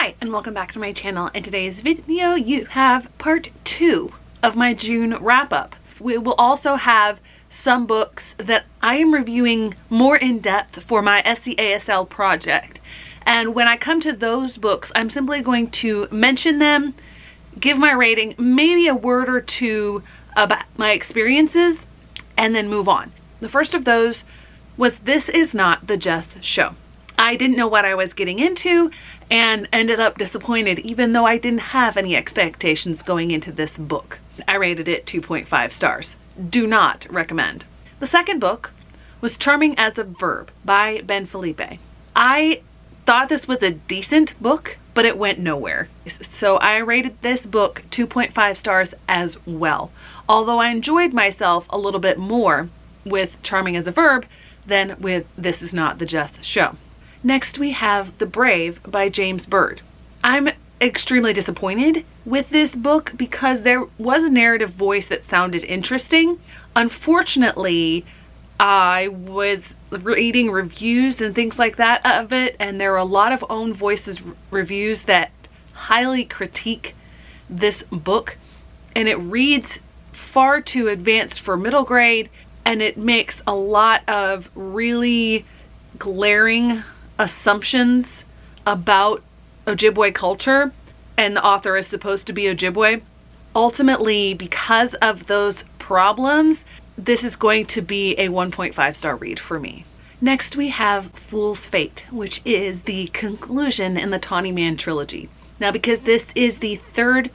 Hi, and welcome back to my channel. In today's video, you have part 2 of my June wrap-up. We will also have some books that I am reviewing more in depth for my SCASL project. And when I come to those books, I'm simply going to mention them, give my rating, maybe a word or two about my experiences, and then move on. The first of those was This Is Not the Just Show. I didn't know what I was getting into and ended up disappointed even though I didn't have any expectations going into this book. I rated it 2.5 stars. Do not recommend. The second book was Charming as a Verb by Ben Felipe. I thought this was a decent book, but it went nowhere. So I rated this book 2.5 stars as well. Although I enjoyed myself a little bit more with Charming as a Verb than with This Is Not the Just Show. Next we have The Brave by James Bird. I'm extremely disappointed with this book because there was a narrative voice that sounded interesting. Unfortunately, I was reading reviews and things like that of it, and there are a lot of own voices reviews that highly critique this book, and it reads far too advanced for middle grade, and it makes a lot of really glaring assumptions about Ojibwe culture, and the author is supposed to be Ojibwe. Ultimately, because of those problems, this is going to be a 1.5 star read for me. Next we have Fool's Fate, which is the conclusion in the Tawny Man trilogy. Now, because this is the third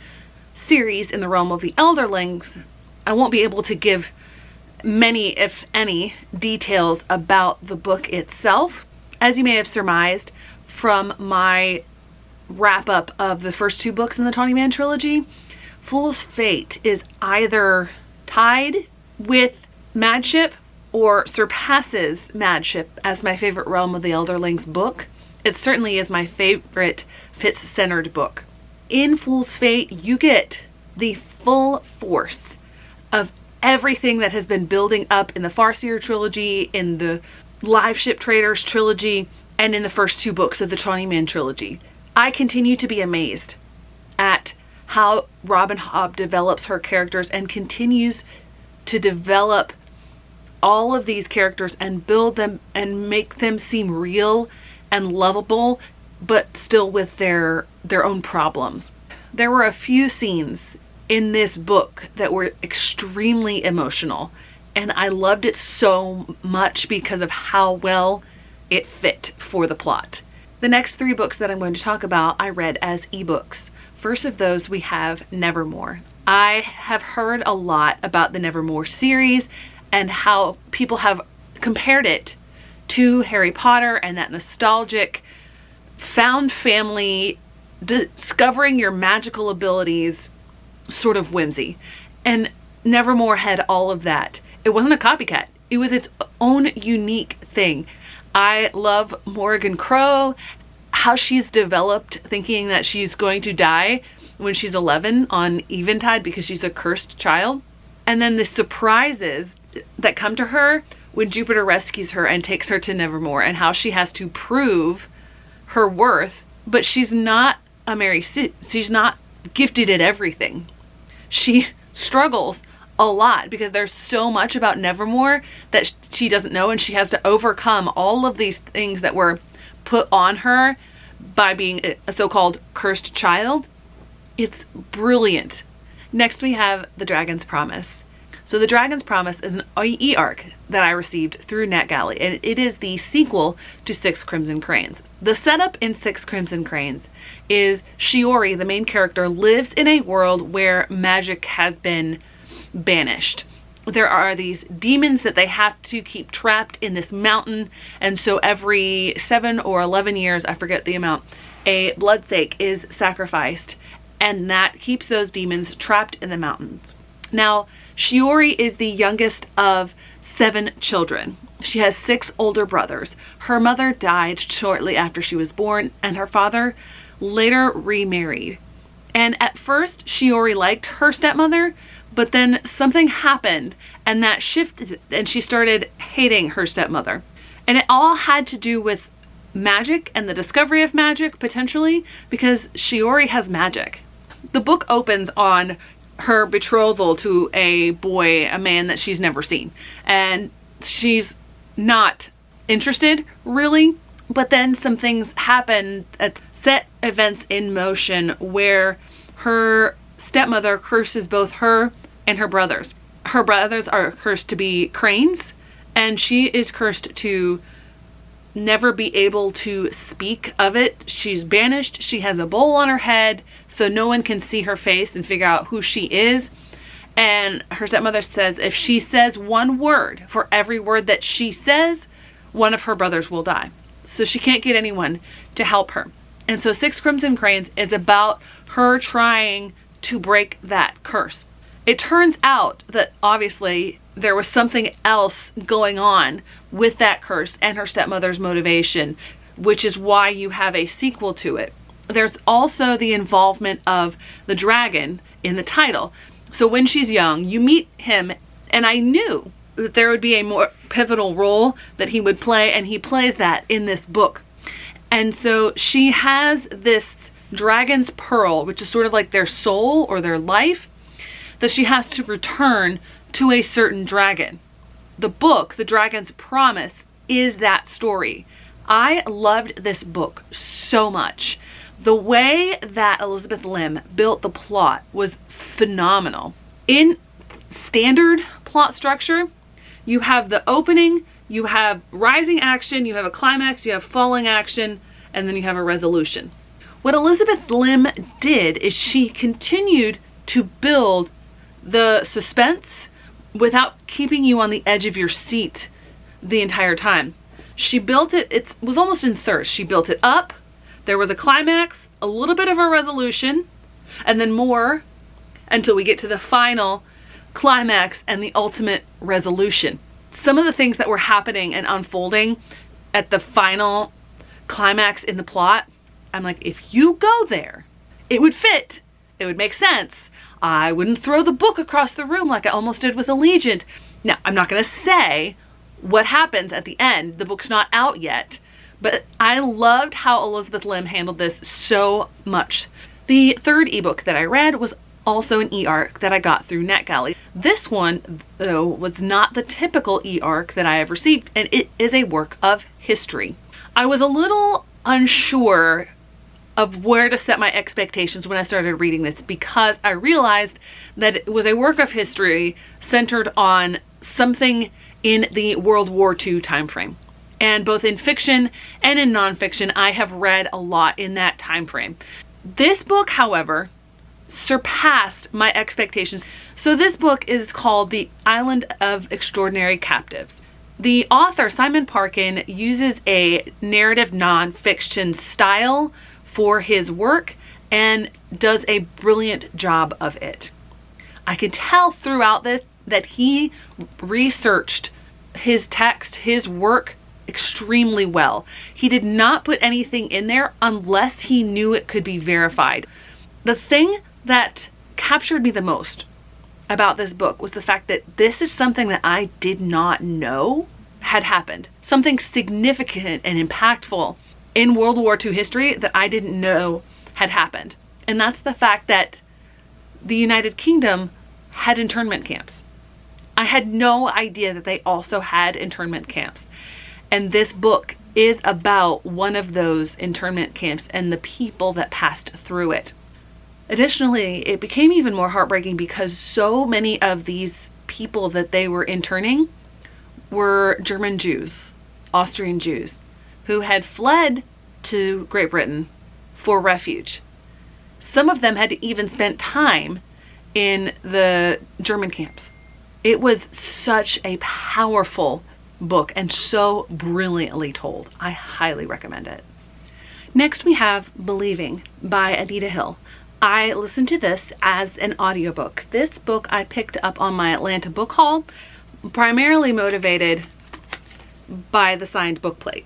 series in the realm of the Elderlings, I won't be able to give many, if any, details about the book itself. As you may have surmised from my wrap-up of the first 2 books in the Tawny Man trilogy, Fool's Fate is either tied with Madship or surpasses Madship as my favorite Realm of the Elderlings book. It certainly is my favorite Fitz-centered book. In Fool's Fate, you get the full force of everything that has been building up in the Farseer trilogy, in the Live Ship Traders trilogy, and in the first 2 books of the Tawny Man trilogy. I continue to be amazed at how Robin Hobb develops her characters and continues to develop all of these characters and build them and make them seem real and lovable, but still with their own problems. There were a few scenes in this book that were extremely emotional, and I loved it so much because of how well it fit for the plot. The next 3 books that I'm going to talk about I read as ebooks. First of those we have Nevermore. I have heard a lot about the Nevermore series and how people have compared it to Harry Potter and that nostalgic found family, discovering your magical abilities sort of whimsy. And Nevermore had all of that. It wasn't a copycat. It was its own unique thing. I love Morgan Crow, how she's developed thinking that she's going to die when she's 11 on Eventide because she's a cursed child. And then the surprises that come to her when Jupiter rescues her and takes her to Nevermore, and how she has to prove her worth, but she's not a Mary Sue. She's not gifted at everything. She struggles a lot because there's so much about Nevermore that she doesn't know, and she has to overcome all of these things that were put on her by being a so-called cursed child. It's brilliant. Next we have The Dragon's Promise. So The Dragon's Promise is an e-arc that I received through NetGalley, and it is the sequel to 6 Crimson Cranes. The setup in 6 Crimson Cranes is Shiori, the main character, lives in a world where magic has been banished. There are these demons that they have to keep trapped in this mountain, and so every 7 or 11 years, I forget the amount, a bloodsake is sacrificed, and that keeps those demons trapped in the mountains. Now, Shiori is the youngest of 7 children. She has 6 older brothers. Her mother died shortly after she was born, and her father later remarried. And at first, Shiori liked her stepmother, but then something happened and that shifted, and she started hating her stepmother. And it all had to do with magic and the discovery of magic, potentially, because Shiori has magic. The book opens on her betrothal to a boy, a man that she's never seen. And she's not interested, really. But then some things happen that set events in motion where her stepmother curses both her and her brothers. Her brothers are cursed to be cranes, and she is cursed to never be able to speak of it. She's banished. She has a bowl on her head so no one can see her face and figure out who she is. And her stepmother says if she says one word, for every word that she says, one of her brothers will die. So she can't get anyone to help her. And so Six Crimson Cranes is about her trying to break that curse. It turns out that obviously there was something else going on with that curse and her stepmother's motivation, which is why you have a sequel to it. There's also the involvement of the dragon in the title. So when she's young, you meet him, and I knew that there would be a more pivotal role that he would play, and he plays that in this book. And so she has this dragon's pearl, which is sort of like their soul or their life, that she has to return to a certain dragon. The book, The Dragon's Promise, is that story. I loved this book so much. The way that Elizabeth Lim built the plot was phenomenal. In standard plot structure, you have the opening, you have rising action, you have a climax, you have falling action, and then you have a resolution. What Elizabeth Lim did is she continued to build the suspense without keeping you on the edge of your seat the entire time. She built it, it was almost in thirds. She built it up, there was a climax, a little bit of a resolution, and then more until we get to the final climax and the ultimate resolution. Some of the things that were happening and unfolding at the final climax in the plot, I'm like, if you go there, it would fit, it would make sense. I wouldn't throw the book across the room like I almost did with Allegiant. Now, I'm not gonna say what happens at the end. The book's not out yet, but I loved how Elizabeth Lim handled this so much. The third ebook that I read was also an e-arc that I got through NetGalley. This one, though, was not the typical e-arc that I have received, and it is a work of history. I was a little unsure of where to set my expectations when I started reading this, because I realized that it was a work of history centered on something in the World War II timeframe. And both in fiction and in nonfiction, I have read a lot in that time frame. This book, however, surpassed my expectations. So this book is called The Island of Extraordinary Captives. The author, Simon Parkin, uses a narrative nonfiction style for his work and does a brilliant job of it. I can tell throughout this that he researched his text, his work, extremely well. He did not put anything in there unless he knew it could be verified. The thing that captured me the most about this book was the fact that this is something that I did not know had happened. Something significant and impactful in World War II history that I didn't know had happened. And that's the fact that the United Kingdom had internment camps. I had no idea that they also had internment camps. And this book is about one of those internment camps and the people that passed through it. Additionally, it became even more heartbreaking because so many of these people that they were interning were German Jews, Austrian Jews, who had fled to Great Britain for refuge. Some of them had even spent time in the German camps. It was such a powerful book and so brilliantly told. I highly recommend it. Next we have Believing by Anita Hill. I listened to this as an audiobook. This book I picked up on my Atlanta book haul, primarily motivated by the signed book plate.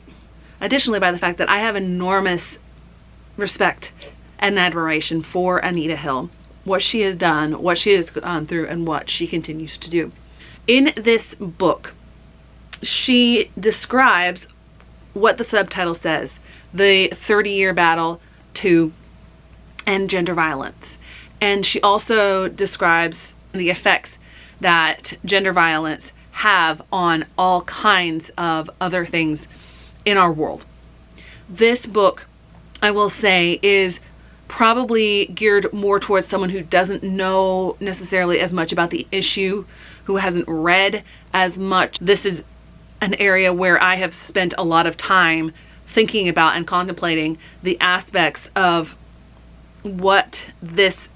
Additionally, by the fact that I have enormous respect and admiration for Anita Hill, what she has done, what she has gone through, and what she continues to do. In this book, she describes what the subtitle says. the 30-year battle to end gender violence. And she also describes the effects that gender violence have on all kinds of other things in our world. This book, I will say, is probably geared more towards someone who doesn't know necessarily as much about the issue, who hasn't read as much. This is an area where I have spent a lot of time thinking about and contemplating the aspects of what this,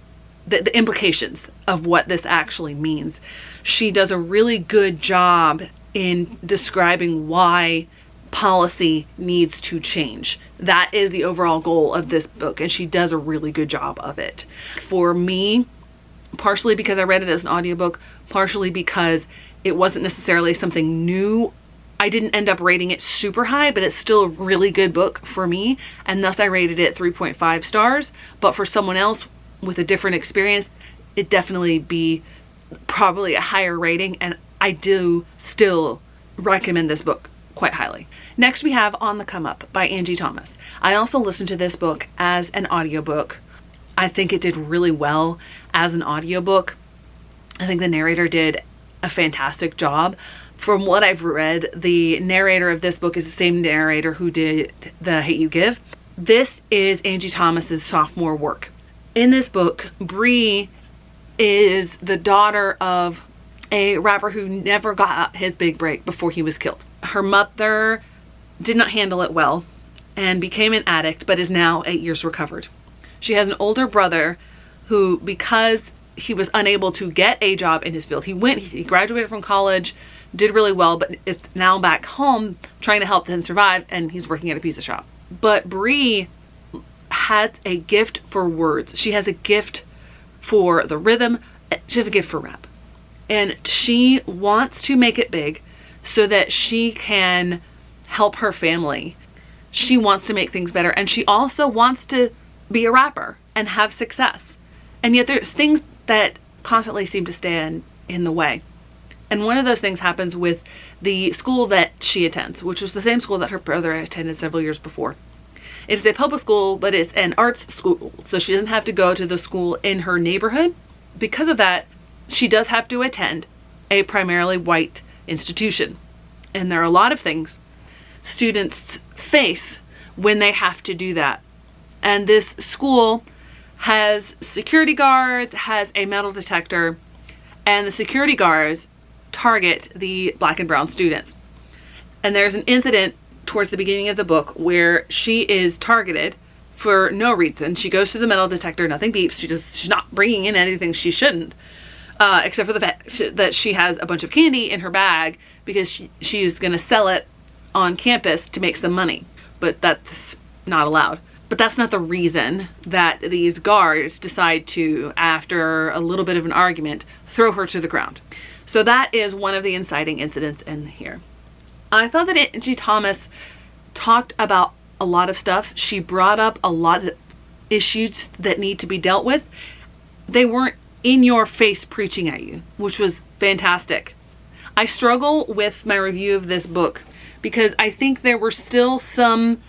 the implications of what this actually means. She does a really good job in describing why policy needs to change. That is the overall goal of this book, and she does a really good job of it. For me, partially because I read it as an audiobook, partially because it wasn't necessarily something new, I didn't end up rating it super high, but it's still a really good book for me, and thus I rated it 3.5 stars. But for someone else with a different experience, it'd definitely be probably a higher rating, and I do still recommend this book quite highly. Next we have On the Come Up by Angie Thomas. I also listened to this book as an audiobook. I think it did really well as an audiobook. I think the narrator did a fantastic job. From what I've read, the narrator of this book is the same narrator who did The Hate U Give. This is Angie Thomas's sophomore work. In this book, Bree is the daughter of a rapper who never got his big break before he was killed. Her mother did not handle it well and became an addict, but is now 8 years recovered. She has an older brother who, because he was unable to get a job in his field, he graduated from college, did really well, but is now back home trying to help him survive, and he's working at a pizza shop. But Bree has a gift for words. She has a gift for the rhythm. She has a gift for rap. And she wants to make it big so that she can help her family. She wants to make things better, and she also wants to be a rapper and have success. And yet there's things that constantly seem to stand in the way. And one of those things happens with the school that she attends, which was the same school that her brother attended several years before. It's a public school, but it's an arts school, so she doesn't have to go to the school in her neighborhood. Because of that, she does have to attend a primarily white institution. And there are a lot of things students face when they have to do that. And this school has security guards, has a metal detector, and the security guards target the black and brown students. And there's an incident towards the beginning of the book where she is targeted for no reason. She goes to the metal detector, nothing beeps, she's not bringing in anything she shouldn't, except for the fact that she has a bunch of candy in her bag because she's gonna sell it on campus to make some money, but that's not allowed. But that's not the reason that these guards decide to, after a little bit of an argument, throw her to the ground. So that is one of the inciting incidents in here. I thought that Angie Thomas talked about a lot of stuff. She brought up a lot of issues that need to be dealt with. They weren't in your face preaching at you, which was fantastic. I struggle with my review of this book because I think there were still some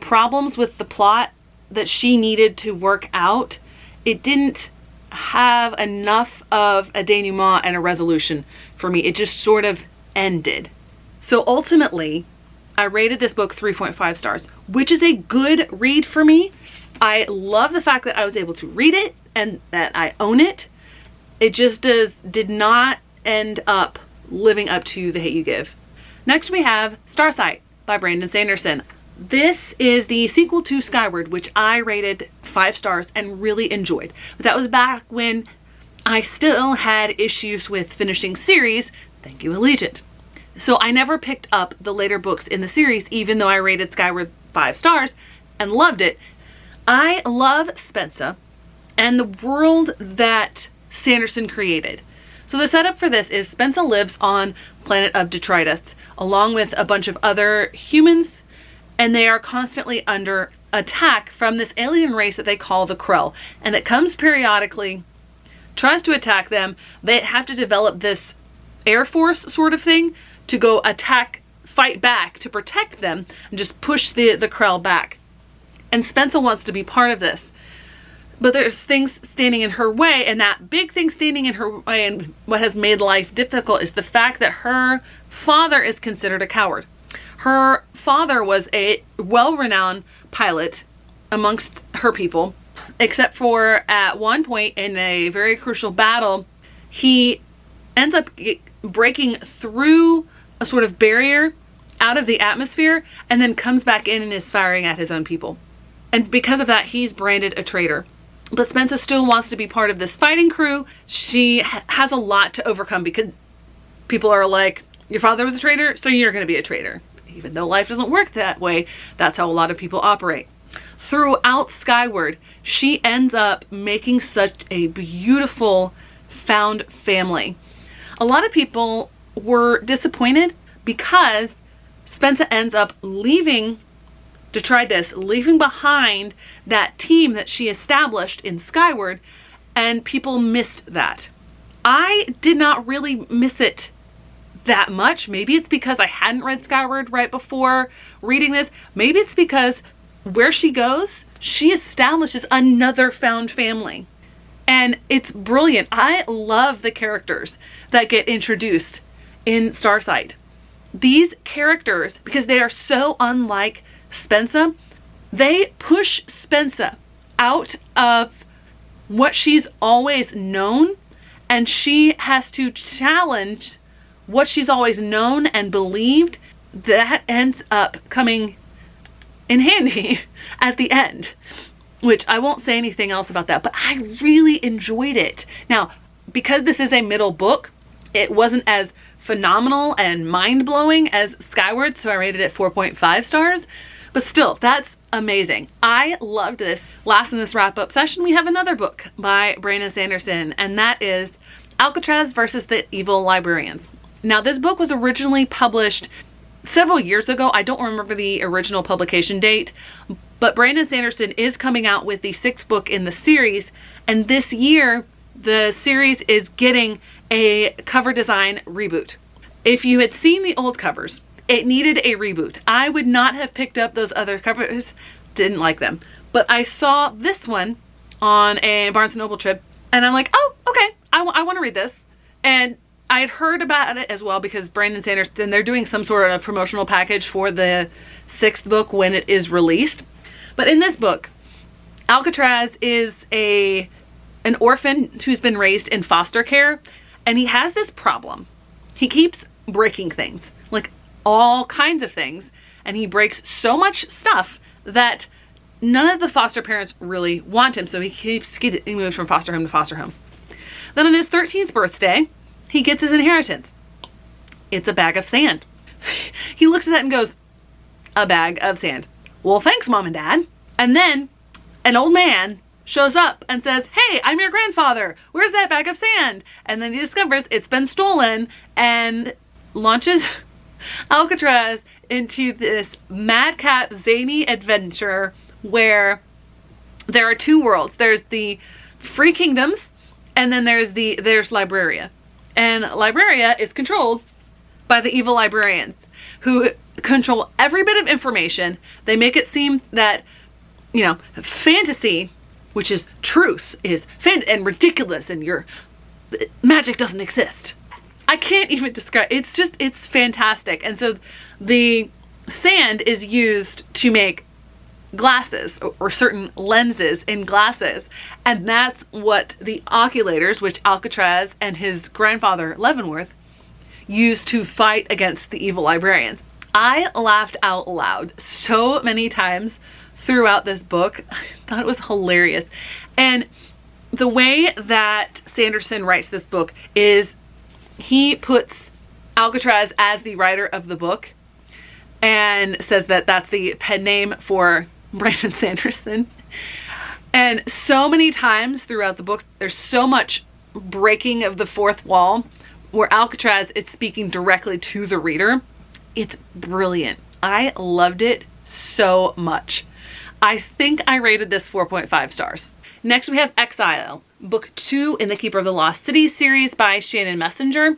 problems with the plot that she needed to work out. It didn't have enough of a denouement and a resolution for me. It just sort of ended. So ultimately, I rated this book 3.5 stars, which is a good read for me. I love the fact that I was able to read it and that I own it. It just did not end up living up to The Hate U Give. Next we have Starsight by Brandon Sanderson. This is the sequel to Skyward, which I rated 5 stars and really enjoyed. But that was back when I still had issues with finishing series. Thank you, Allegiant. So I never picked up the later books in the series, even though I rated Skyward 5 stars and loved it. I love Spensa and the world that Sanderson created. So the setup for this is Spensa lives on planet of detritus along with a bunch of other humans, and they are constantly under attack from this alien race that they call the Krell. And it comes periodically, tries to attack them. They have to develop this Air Force sort of thing to go attack fight back to protect them and just push the Krell back. And Spensa wants to be part of this. But there's things standing in her way, and that big thing standing in her way and what has made life difficult is the fact that her father is considered a coward. Her father was a well-renowned pilot amongst her people, except for at one point in a very crucial battle, he ends up breaking through a sort of barrier out of the atmosphere and then comes back in and is firing at his own people. And because of that, he's branded a traitor. But Spensa still wants to be part of this fighting crew. She has a lot to overcome because people are like, your father was a traitor, so you're going to be a traitor. Even though life doesn't work that way, that's how a lot of people operate. Throughout Skyward, she ends up making such a beautiful found family. A lot of people were disappointed because Spensa ends up leaving Detritus, leaving behind that team that she established in Skyward, and people missed that. I did not really miss it that much. Maybe it's because I hadn't read Skyward right before reading this. Maybe it's because where she goes, she establishes another found family. And it's brilliant. I love the characters that get introduced in Starsight. These characters, because they are so unlike Spensa, they push Spensa out of what she's always known, and she has to challenge what she's always known and believed. That ends up coming in handy at the end, which I won't say anything else about that, but I really enjoyed it. Now, because this is a middle book, it wasn't as phenomenal and mind-blowing as Skyward, so I rated it 4.5 stars. But still, that's amazing. I loved this. Last in this wrap-up session, we have another book by Brandon Sanderson, and that is Alcatraz versus the Evil Librarians. Now, this book was originally published several years ago. I don't remember the original publication date, but Brandon Sanderson is coming out with the 6th book in the series, and this year, the series is getting a cover design reboot. If you had seen the old covers, it needed a reboot. I would not have picked up those other covers, didn't like them. But I saw this one on a Barnes & Noble trip, and I'm like, oh, okay, I want to read this. And I had heard about it as well because Brandon Sanderson, they're doing some sort of promotional package for the 6th book when it is released. But in this book, Alcatraz is an orphan who's been raised in foster care, and he has this problem. He keeps breaking things, like all kinds of things, and he breaks so much stuff that none of the foster parents really want him, so he keeps getting moved from foster home to foster home. Then on his 13th birthday, he gets his inheritance. It's a bag of sand. He looks at that and goes, a bag of sand. Well, thanks, Mom and Dad. And then an old man shows up and says, hey, I'm your grandfather. Where's that bag of sand? And then he discovers it's been stolen and launches Alcatraz into this madcap, zany adventure where there are 2 worlds. There's the free kingdoms, and then there's Liberia. And Liberia is controlled by the evil librarians who control every bit of information. They make it seem that, you know, fantasy, which is truth, is and ridiculous, and your magic doesn't exist. I can't even describe, it's fantastic. And so the sand is used to make glasses or certain lenses in glasses. And that's what the oculators, which Alcatraz and his grandfather Leavenworth used to fight against the evil librarians. I laughed out loud so many times throughout this book. I thought it was hilarious. And the way that Sanderson writes this book is he puts Alcatraz as the writer of the book and says that that's the pen name for Brandon Sanderson. And so many times throughout the book, there's so much breaking of the fourth wall where Alcatraz is speaking directly to the reader. It's brilliant. I loved it so much. I think I rated this 4.5 stars. Next we have Exile, book 2 in the Keeper of the Lost Cities series by Shannon Messenger.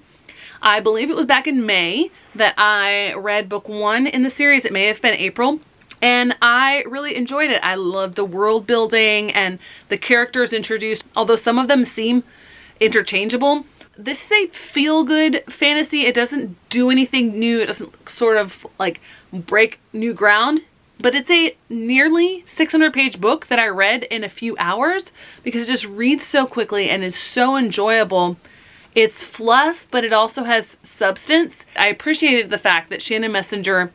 I believe it was back in May that I read book 1 in the series. It may have been April. And I really enjoyed it. I love the world building and the characters introduced, although some of them seem interchangeable. This is a feel-good fantasy. It doesn't do anything new. It doesn't sort of like break new ground. But it's a nearly 600-page book that I read in a few hours because it just reads so quickly and is so enjoyable. It's fluff, but it also has substance. I appreciated the fact that Shannon Messenger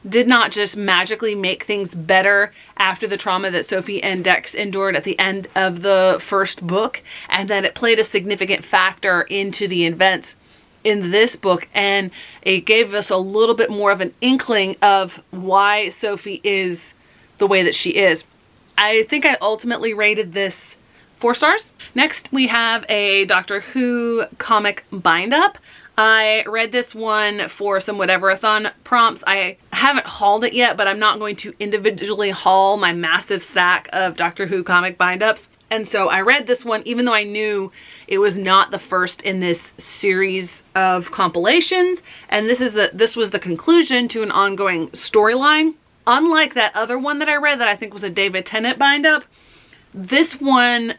did not just magically make things better after the trauma that Sophie and Dex endured at the end of the first book, and that it played a significant factor into the events in this book, and it gave us a little bit more of an inkling of why Sophie is the way that she is. I think I ultimately rated this 4 stars. Next, we have a Doctor Who comic bind-up. I read this one for some Whatever-a-thon prompts. I haven't hauled it yet, but I'm not going to individually haul my massive stack of Doctor Who comic bind-ups. And so I read this one, even though I knew it was not the first in this series of compilations. And this was the conclusion to an ongoing storyline. Unlike that other one that I read that I think was a David Tennant bind-up, this one,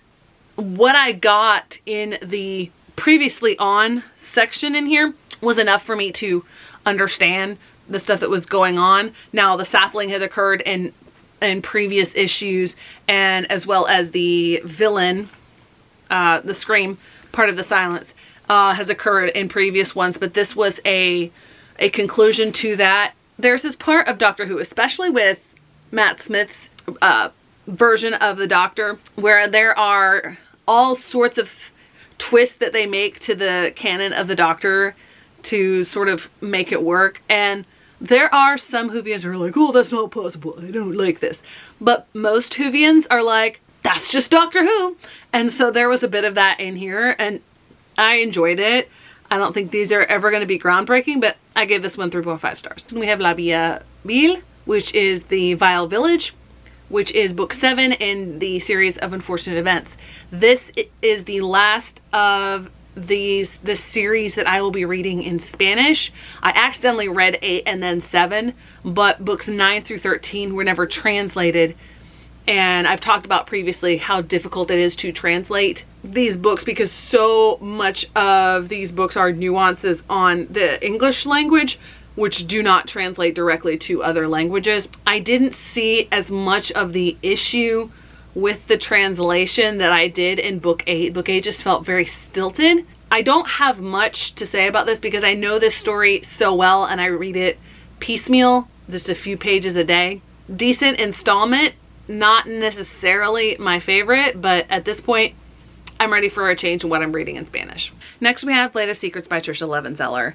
what I got in the previously on section in here was enough for me to understand the stuff that was going on. Now, the sapling has occurred in previous issues, and as well as the villain, the scream part of the silence has occurred in previous ones, but this was a conclusion to that. There's this part of Doctor Who, especially with Matt Smith's version of the Doctor, where there are all sorts of twists that they make to the canon of the Doctor to sort of make it work. And there are some Whovians who are like, oh, that's not possible, I don't like this. But most Whovians are like, that's just Doctor Who. And so there was a bit of that in here, and I enjoyed it. I don't think these are ever going to be groundbreaking, but I gave this one 3.5 stars. And we have Labia, which is the Vile Village, which is book 7 in the series of Unfortunate Events. This is the last of this series that I will be reading in Spanish. I accidentally read 8 and then 7, but books 9 through 13 were never translated. And I've talked about previously how difficult it is to translate these books because so much of these books are nuances on the English language, which do not translate directly to other languages. I didn't see as much of the issue with the translation that I did in book 8. Book 8 just felt very stilted. I don't have much to say about this because I know this story so well and I read it piecemeal, just a few pages a day. Decent installment, not necessarily my favorite, but at this point, I'm ready for a change in what I'm reading in Spanish. Next, we have Blade of Secrets by Trisha Levenseller.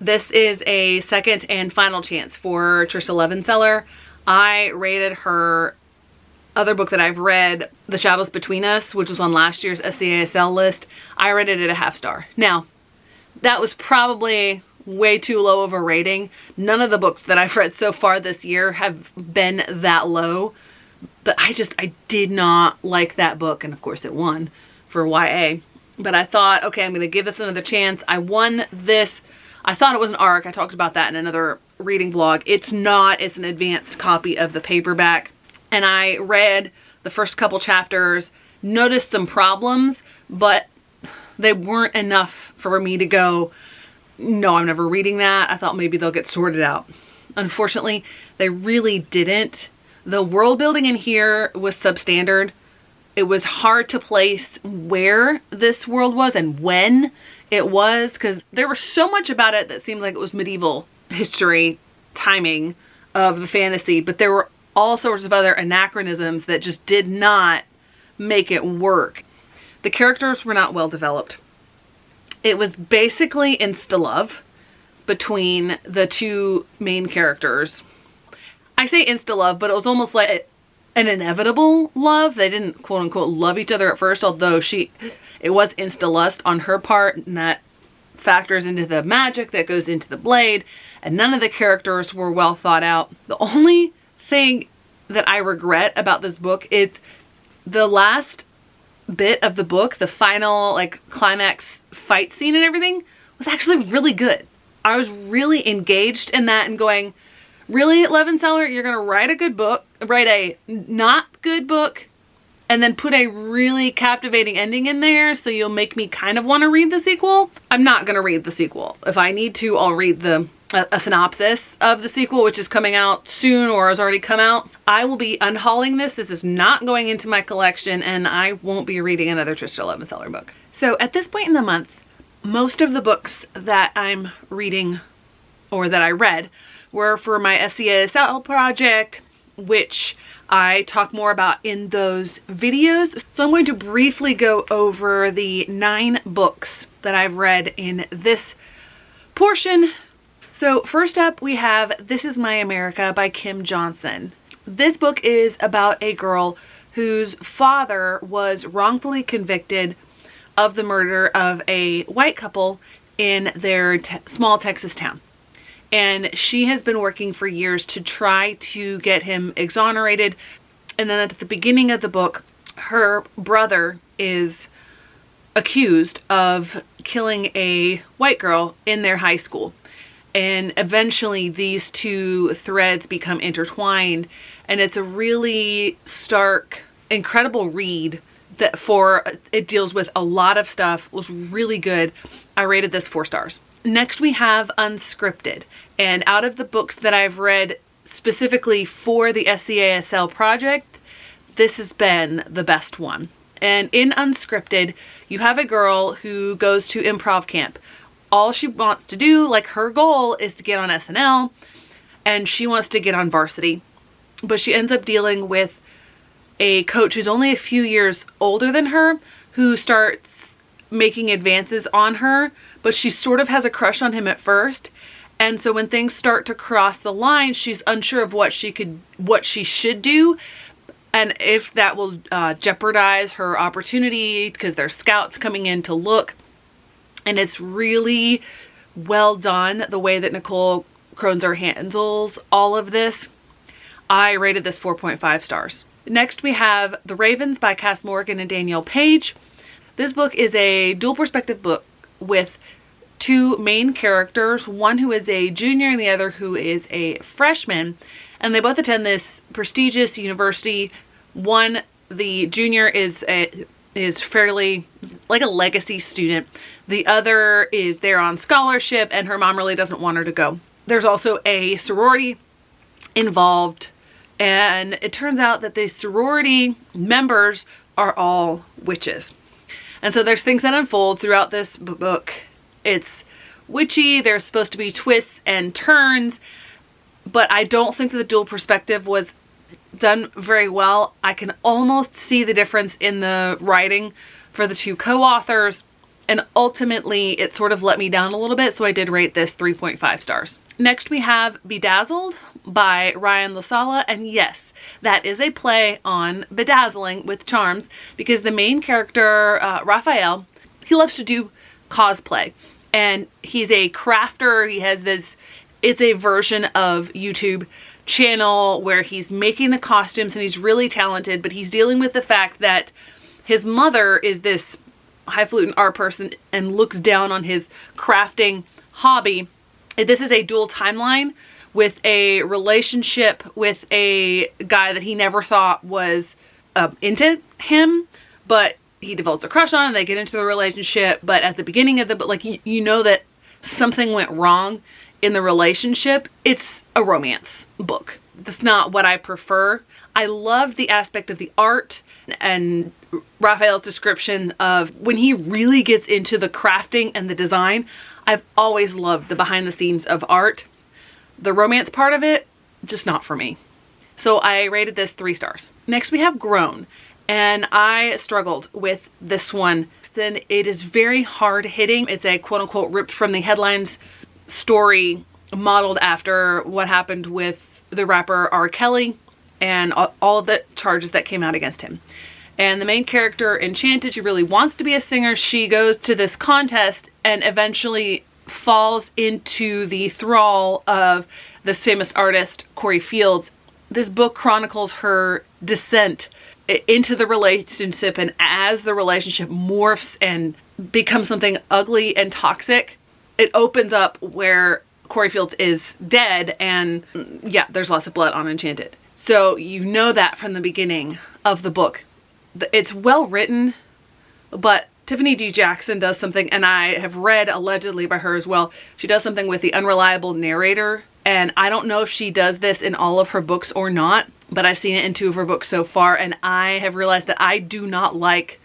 This is a second and final chance for Trisha Levenseller. I rated her other book that I've read, The Shadows Between Us, which was on last year's SCASL list. I rated it a 0.5 star. Now, that was probably way too low of a rating. None of the books that I've read so far this year have been that low, but I did not like that book, and of course it won for YA. But I thought, okay, I'm gonna give this another chance. I won this. I thought it was an ARC. I talked about that in another reading vlog. It's not. It's an advanced copy of the paperback. And I read the first couple chapters, noticed some problems, but they weren't enough for me to go, no, I'm never reading that. I thought maybe they'll get sorted out. Unfortunately, they really didn't. The world building in here was substandard. It was hard to place where this world was and when it was, because there was so much about it that seemed like it was medieval history timing of the fantasy, but there were all sorts of other anachronisms that just did not make it work. The characters were not well developed. It was basically insta-love between the two main characters. I say insta-love, but it was almost like an inevitable love. They didn't quote unquote love each other at first, although it was insta-lust on her part, and that factors into the magic that goes into the blade, and none of the characters were well thought out. The only thing that I regret about this book is the last bit of the book, the final like climax fight scene and everything, was actually really good. I was really engaged in that and going, really, Levenseller, you're gonna write a good book, write a not good book, and then put a really captivating ending in there so you'll make me kind of want to read the sequel? I'm not gonna read the sequel. If I need to, I'll read a synopsis of the sequel, which is coming out soon or has already come out. I will be unhauling this. This is not going into my collection, and I won't be reading another Trista Levenseller book. So at this point in the month, most of the books that I'm reading or that I read were for my SEASL project, which I talk more about in those videos. So I'm going to briefly go over the 9 books that I've read in this portion. So first up we have This Is My America by Kim Johnson. This book is about a girl whose father was wrongfully convicted of the murder of a white couple in their small Texas town. And she has been working for years to try to get him exonerated. And then at the beginning of the book, her brother is accused of killing a white girl in their high school. And eventually these two threads become intertwined. And it's a really stark, incredible read that it deals with a lot of stuff. It was really good. I rated this 4 stars. Next we have Unscripted. And out of the books that I've read specifically for the SEASL project, this has been the best one. And in Unscripted, you have a girl who goes to improv camp. All she wants to do, like her goal, is to get on SNL, and she wants to get on Varsity. But she ends up dealing with a coach who's only a few years older than her, who starts making advances on her, but she sort of has a crush on him at first. And so when things start to cross the line, she's unsure of what she should do, and if that will jeopardize her opportunity, because there's scouts coming in to look. And it's really well done, the way that Nicole Kronzer handles all of this. I rated this 4.5 stars. Next we have The Ravens by Cass Morgan and Danielle Page. This book is a dual perspective book with 2 main characters, one who is a junior and the other who is a freshman, and they both attend this prestigious university. One, the junior is fairly like a legacy student. The other is there on scholarship, and her mom really doesn't want her to go. There's also a sorority involved, and it turns out that the sorority members are all witches. And so there's things that unfold throughout this book. It's witchy, there's supposed to be twists and turns, but I don't think that the dual perspective was done very well. I can almost see the difference in the writing for the 2 co-authors, and ultimately it sort of let me down a little bit, so I did rate this 3.5 stars. Next we have Bedazzled by Ryan LaSala, and yes, that is a play on bedazzling with charms, because the main character, Raphael, he loves to do cosplay, and he's a crafter. He has this, it's a version of YouTube channel where he's making the costumes, and he's really talented, but he's dealing with the fact that his mother is this highfalutin art person and looks down on his crafting hobby. This is a dual timeline with a relationship with a guy that he never thought was into him, but he develops a crush on, and they get into the relationship. But at the beginning of the book, like, you know that something went wrong in the relationship. It's a romance book. That's not what I prefer. I loved the aspect of the art and Raphael's description of when he really gets into the crafting and the design. I've always loved the behind the scenes of art. The romance part of it, just not for me. So I rated this 3 stars. Next we have Grown, and I struggled with this one. Then it is very hard hitting. It's a quote unquote ripped from the headlines story modeled after what happened with the rapper R. Kelly and all of the charges that came out against him. And the main character, Enchanted, she really wants to be a singer. She goes to this contest and eventually falls into the thrall of this famous artist, Corey Fields. This book chronicles her descent into the relationship, and as the relationship morphs and becomes something ugly and toxic, it opens up where Corey Fields is dead, and yeah, there's lots of blood on Enchanted. So you know that from the beginning of the book. It's well written, but Tiffany D. Jackson does something, and I have read allegedly by her as well. She does something with the unreliable narrator, and I don't know if she does this in all of her books or not, but I've seen it in 2 of her books so far, and I have realized that I do not like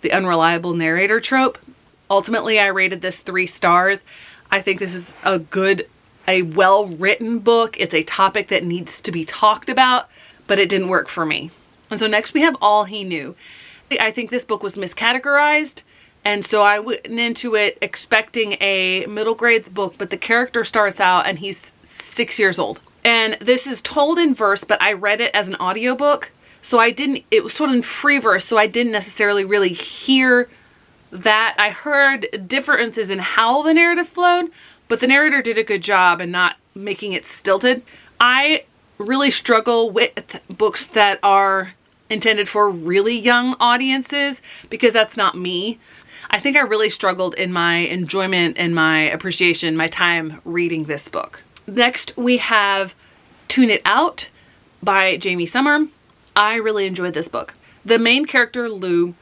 the unreliable narrator trope. Ultimately, I rated this 3 stars. I think this is a well-written book. It's a topic that needs to be talked about, but it didn't work for me. And so next we have All He Knew. I think this book was miscategorized, and so I went into it expecting a middle grades book, but the character starts out and he's 6 years old. And this is told in verse, but I read it as an audiobook, so it was told in free verse, so I didn't necessarily really hear that. I heard differences in how the narrative flowed, but the narrator did a good job in not making it stilted. I really struggle with books that are intended for really young audiences because that's not me. I think I really struggled in my enjoyment and my appreciation, my time reading this book. Next we have Tune It Out by Jamie Summer. I really enjoyed this book. The main character, Lou,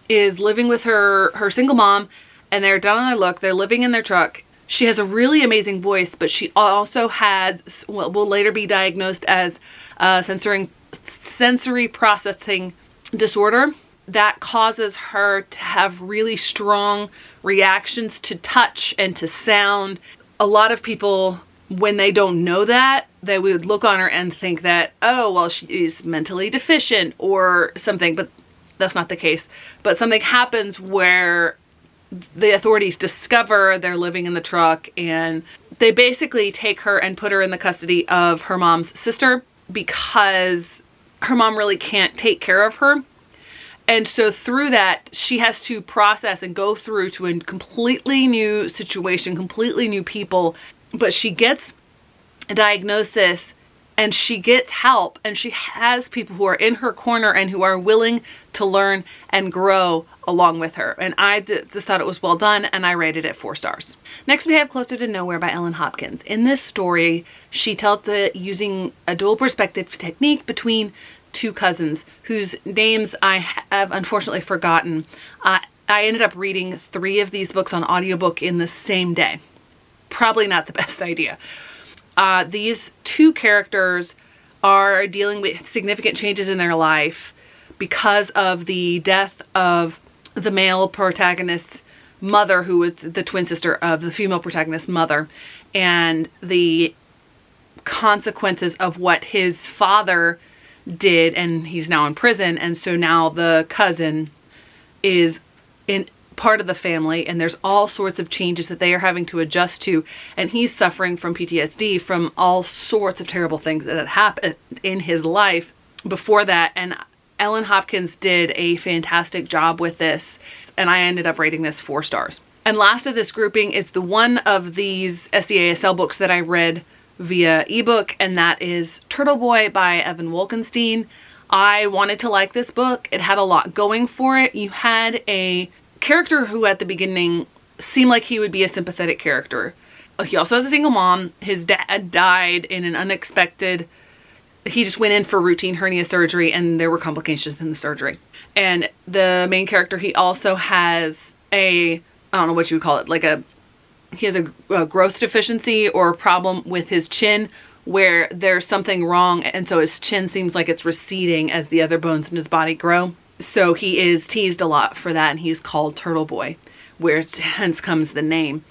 is living with her single mom, and they're down on their luck. They're living in their truck. She has a really amazing voice, but she also had what will later be diagnosed as sensory processing disorder that causes her to have really strong reactions to touch and to sound. A lot of people, when they don't know that, they would look on her and think that, oh, well, she's mentally deficient or something, but that's not the case. But something happens where the authorities discover they're living in the truck, and they basically take her and put her in the custody of her mom's sister because her mom really can't take care of her. And so through that, she has to process and go through to a completely new situation, completely new people. But she gets a diagnosis and she gets help, and she has people who are in her corner and who are willing to learn and grow along with her. And I just thought it was well done, and I rated it 4 stars. Next we have Closer to Nowhere by Ellen Hopkins. In this story, she tells it using a dual perspective technique between 2 cousins whose names I have unfortunately forgotten. I ended up reading 3 of these books on audiobook in the same day. Probably not the best idea. These 2 characters are dealing with significant changes in their life because of the death of the male protagonist's mother, who was the twin sister of the female protagonist's mother, and the consequences of what his father did, and he's now in prison, and so now the cousin is in part of the family, and there's all sorts of changes that they are having to adjust to, and he's suffering from PTSD from all sorts of terrible things that had happened in his life before that. And Ellen Hopkins did a fantastic job with this, and I ended up rating this 4 stars. And last of this grouping is the one of these SEASL books that I read via ebook, and that is Turtle Boy by Evan Wolkenstein. I wanted to like this book. It had a lot going for it. You had a character who at the beginning seemed like he would be a sympathetic character. He also has a single mom. His dad died in an unexpected, he just went in for routine hernia surgery, and there were complications in the surgery. And the main character, he also has I don't know what you would call it, he has a growth deficiency or a problem with his chin where there's something wrong, and so his chin seems like it's receding as the other bones in his body grow. So he is teased a lot for that, and he's called Turtle Boy, where hence comes the name.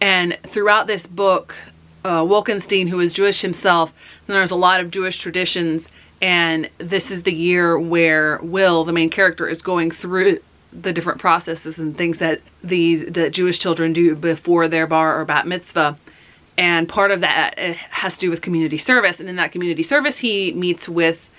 And throughout this book, Wolkenstein, who is Jewish himself, and there's a lot of Jewish traditions, and this is the year where Will, the main character, is going through the different processes and things that the Jewish children do before their bar or bat mitzvah. And part of that has to do with community service. And in that community service, he meets with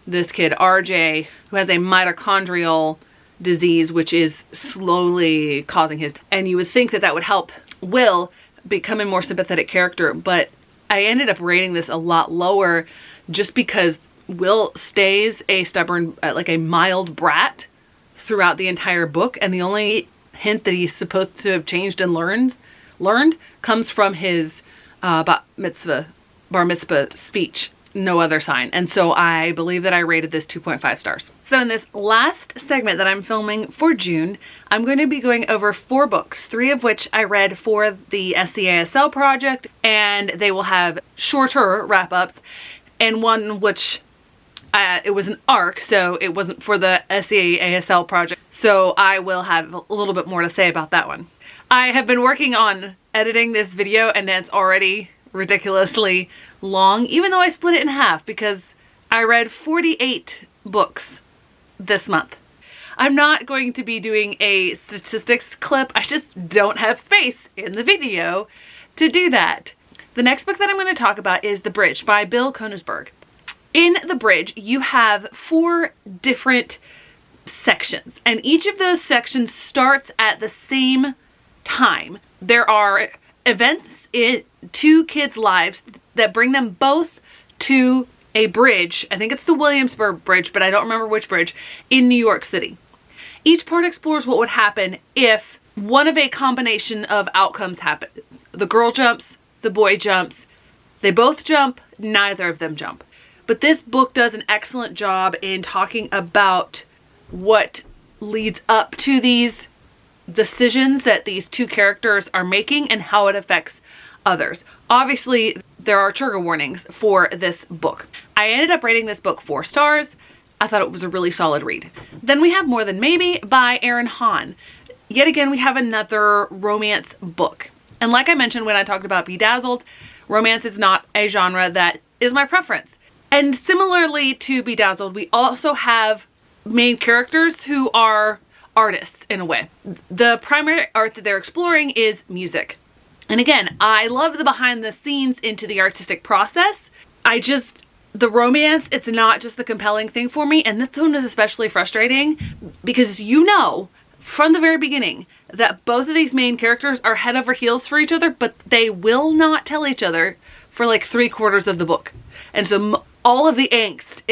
this kid, RJ, who has a mitochondrial disease, which is slowly causing his, and you would think that that would help Will become a more sympathetic character, but I ended up rating this a lot lower just because Will stays a stubborn, like a mild brat throughout the entire book, and the only hint that he's supposed to have changed and learned learned comes from his bar mitzvah speech. No other sign. And so I believe that I rated this 2.5 stars. So in this last segment that I'm filming for June, I'm going to be going over 4 books, 3 of which I read for the SCASL project, and they will have shorter wrap-ups, and one which it was an arc, so it wasn't for the SCASL project, so I will have a little bit more to say about that one. I have been working on editing this video, and it's already ridiculously long, even though I split it in half because I read 48 books this month. I'm not going to be doing a statistics clip. I just don't have space in the video to do that. The next book that I'm going to talk about is The Bridge by Bill Koenigsberg. In The Bridge, you have 4 different sections, and each of those sections starts at the same time. There are events in 2 kids' lives that bring them both to a bridge. I think it's the Williamsburg Bridge, but I don't remember which bridge, in New York City. Each part explores what would happen if one of a combination of outcomes happens. The girl jumps, the boy jumps, they both jump, neither of them jump. But this book does an excellent job in talking about what leads up to these decisions that these 2 characters are making and how it affects others. Obviously, there are trigger warnings for this book. I ended up rating this book 4 stars. I thought it was a really solid read. Then we have More Than Maybe by Erin Hahn. Yet again, we have another romance book. And like I mentioned when I talked about Bedazzled, romance is not a genre that is my preference. And similarly to Bedazzled, we also have main characters who are artists in a way. The primary art that they're exploring is music. And again, I love the behind the scenes into the artistic process. The romance, it's not just the compelling thing for me. And this one is especially frustrating because you know from the very beginning that both of these main characters are head over heels for each other, but they will not tell each other for like 3/4 of the book. And so all of the angst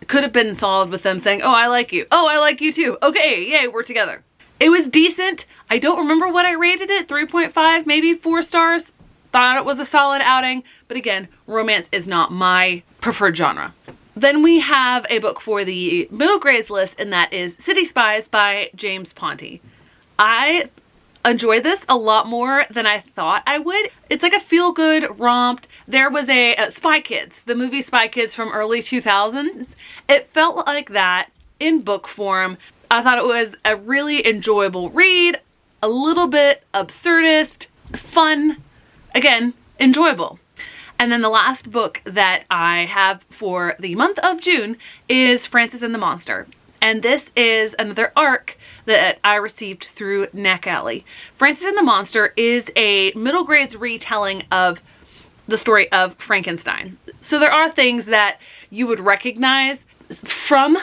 could have been solved with them saying, oh, I like you. Oh, I like you too. Okay, yay, we're together. It was decent. I don't remember what I rated it, 3.5, maybe 4 stars. Thought it was a solid outing, but again, romance is not my preferred genre. Then we have a book for the middle grades list, and that is City Spies by James Ponti. I enjoyed this a lot more than I thought I would. It's like a feel-good romp. There was a Spy Kids, the movie Spy Kids from early 2000s. It felt like that in book form. I thought it was a really enjoyable read, a little bit absurdist, fun, again, enjoyable. And then the last book that I have for the month of June is Frances and the Monster. And this is another arc that I received through NetGalley. Frances and the Monster is a middle grades retelling of the story of Frankenstein. So there are things that you would recognize from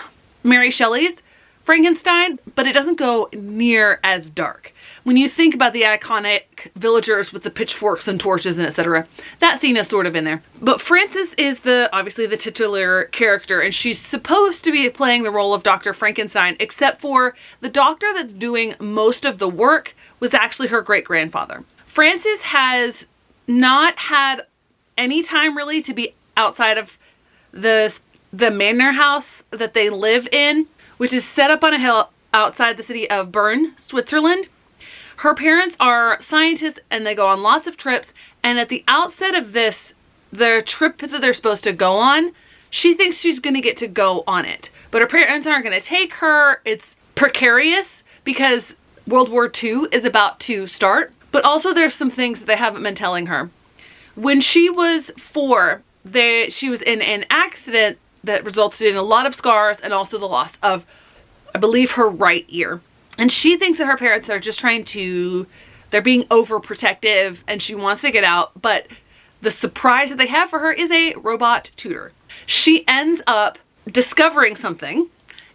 Mary Shelley's Frankenstein, but it doesn't go near as dark. When you think about the iconic villagers with the pitchforks and torches and etc., that scene is sort of in there. But Frances is obviously the titular character, and she's supposed to be playing the role of Dr. Frankenstein, except for the doctor that's doing most of the work was actually her great-grandfather. Frances has not had any time really to be outside of the manor house that they live in, which is set up on a hill outside the city of Bern, Switzerland. Her parents are scientists and they go on lots of trips, and at the outset of the trip that they're supposed to go on, she thinks she's gonna get to go on it. But her parents aren't gonna take her. It's precarious because World War II is about to start, but also there's some things that they haven't been telling her. When she was 4, she was in an accident that resulted in a lot of scars and also the loss of, I believe, her right ear. And she thinks that her parents are just they're being overprotective and she wants to get out, but the surprise that they have for her is a robot tutor. She ends up discovering something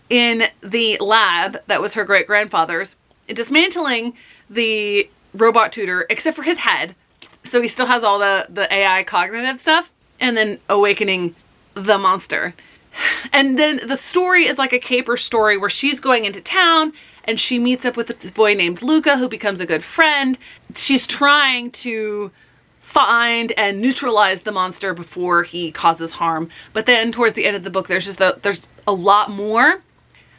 in the lab that was her great-grandfather's, dismantling the robot tutor except for his head, so he still has all the AI cognitive stuff, and then awakening the monster. And then the story is like a caper story where she's going into town and she meets up with this boy named Luca who becomes a good friend. She's trying to find and neutralize the monster before he causes harm. But then towards the end of the book, there's a lot more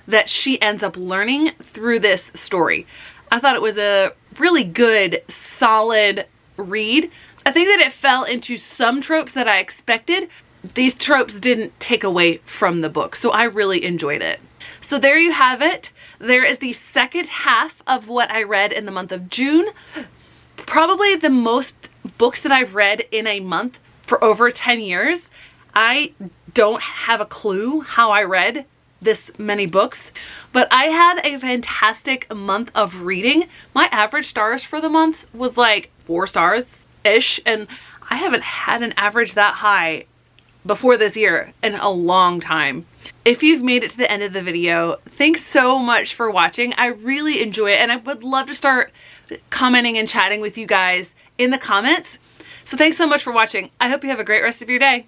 that she ends up learning through this story. I thought it was a really good, solid read. I think that it fell into some tropes that I expected. These tropes didn't take away from the book, so I really enjoyed it. So there you have it. There is the second half of what I read in the month of June. Probably the most books that I've read in a month for over 10 years. I don't have a clue how I read this many books, but I had a fantastic month of reading. My average stars for the month was like 4 stars-ish, and I haven't had an average that high before this year in a long time. If you've made it to the end of the video, thanks so much for watching. I really enjoy it, and I would love to start commenting and chatting with you guys in the comments. So thanks so much for watching. I hope you have a great rest of your day.